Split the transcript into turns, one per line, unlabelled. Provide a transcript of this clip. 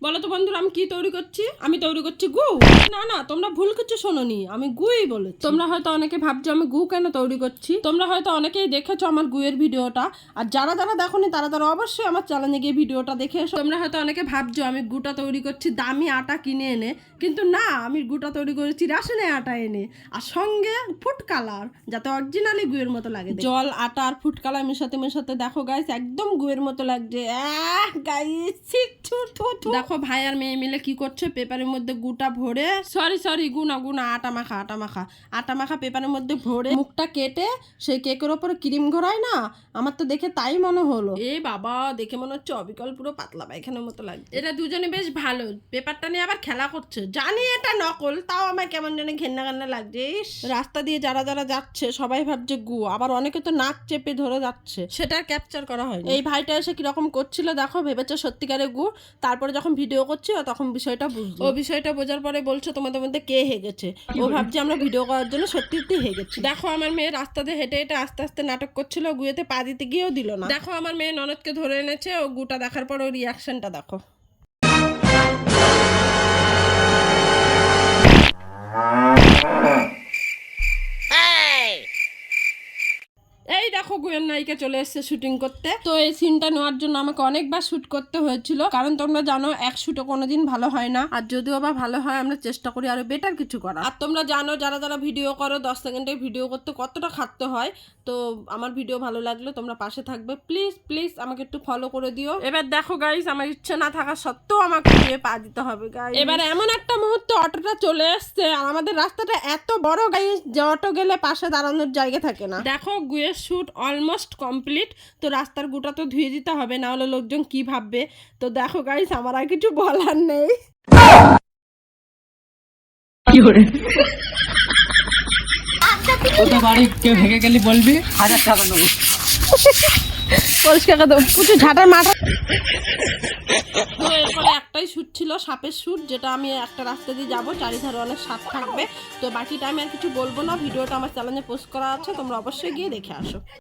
বলো তো বন্ধুরা, আমি কি তৈরি করছি? আমি তৈরি করছি গু। না না, তোমরা ভুল কিছু শোনোনি, আমি গুই বলেছি। তোমরা হয়তো অনেকে ভাবছো আমি গু কেন তৈরি করছি। তোমরা হয়তো অনেকেই দেখেছো আমার গুয়ের ভিডিওটা, আর যারা যারা দেখোনি তারা তারা অবশ্যই আমার চ্যানেলে গিয়ে ভিডিওটা দেখে এসো। তোমরা হয়তো অনেকে ভাবছো আমি গুটা তৈরি করছি দামি আটা কিনে এনে, কিন্তু না, আমি গুটা তৈরি করেছি রাসায়নিক আটা এনে, আর সঙ্গে ফুড কালার, যাতে অরিজিনালি গুয়ের মতো লাগে। জল, আটা আর ফুড কালার মেশাতে মেশাতে দেখো গাইস একদম গুয়ের মতো লাগছে। দেখো ভাই আর মেয়ে মিলে কি করছে, পেপারের মধ্যে গুটা ভরে, সরি গুনা গুনা আটা মাখা পেপারের মধ্যে ভরে মুখটা কেটে সেই কেকের ওপরে ক্রিম ঘোরায় না, আমার তো দেখে তাই মনে হলো। এ বাবা, দেখে মনে হচ্ছে অবিকল পুরো পাতলা পায়খানার মতো লাগছে। এটা দুজনে বেশ ভালো, পেপারটা নিয়ে আবার খেলা করছে। জানি এটা নকল, তাও আমার কেমন যেন ঘেন্না ঘেন্না লাগছে। রাস্তা দিয়ে যারা যারা যাচ্ছে সবাই ভাবছে গু, আবার অনেকে তো নাক চেপে ধরে যাচ্ছে, সেটা ক্যাপচার করা হয়। এই ভাইটা এসে কিরকম করছিল দেখো, ভেবেছে সত্যিকারে গু, তারপরে যখন ভিডিও করছি তখন বিষয়টা বুঝলো। ও বিষয়টা বোঝার পরে বলছে তোমাদের মধ্যে কে হেগেছে। ও ভাবছে আমরা ভিডিও করার জন্য সত্যি হেগেছি। দেখো আমার মেয়ে রাস্তা দিয়ে হেঁটে হেঁটে আস্তে আস্তে নাটক করছিল, গুয়েতে পা দিতে গিয়েও দিল না। দেখো আমার মেয়ে ননদকে ধরে এনেছে, ও গুটা দেখার পর ওর রিয়াকশনটা দেখো। এই দেখো গুয়ের নায়িকা চলে এসেছে শুটিং করতে। তো এই সিনটা নেওয়ার জন্য আমাকে অনেকবার শুট করতে হয়েছিল, কারণ তোমরা জানো এক শুটও কোনোদিন ভালো হয় না, আর যদিও বা ভালো হয় আমরা চেষ্টা করি আরো বেটার কিছু করা। আর তোমরা জানো যারা যারা ভিডিও করো 10 সেকেন্ডের ভিডিও করতে কতটা খাটতে হয়। তো আমার ভিডিও ভালো লাগলে তোমরা পাশে থাকবে, প্লিজ প্লিজ আমাকে একটু ফলো করে দিও। এবার দেখো গাইস, আমার ইচ্ছে না থাকা সত্ত্বেও আমাকে দিয়ে পা দিতে হবে গাইস। এবার এমন একটা মুহূর্ত, অটোটা চলে এসছে, আর আমাদের রাস্তাটা এত বড় গাইস যে অটো গেলে পাশে দাঁড়ানোর জায়গা থাকে না। দেখো গুয়ের শুট অলমোস্ট কমপ্লিট। তো রাস্তার গুটা তো ধুয়ে দিতে হবে, না হলে লোকজন কি ভাববে। তো দেখো গাইস, আমার আর কিছু বলার নেই।
বাড়ি কেউ ভেঙে গেলে বলবি 1000 টাকা নেবো।
পরিষ্কার করে কিছু ঝাঁটার মাথা। তো এরপরে একটাই শুট ছিল, সাপের শুট, যেটা আমি একটা রাস্তা দিয়ে যাবো, চারিধারে অনেক সাপ থাকবে। তো বাকিটা আমি আর কিছু বলবো না, ভিডিওটা আমার চ্যানেলে পোস্ট করা আছে, তোমরা অবশ্যই গিয়ে দেখে আসো।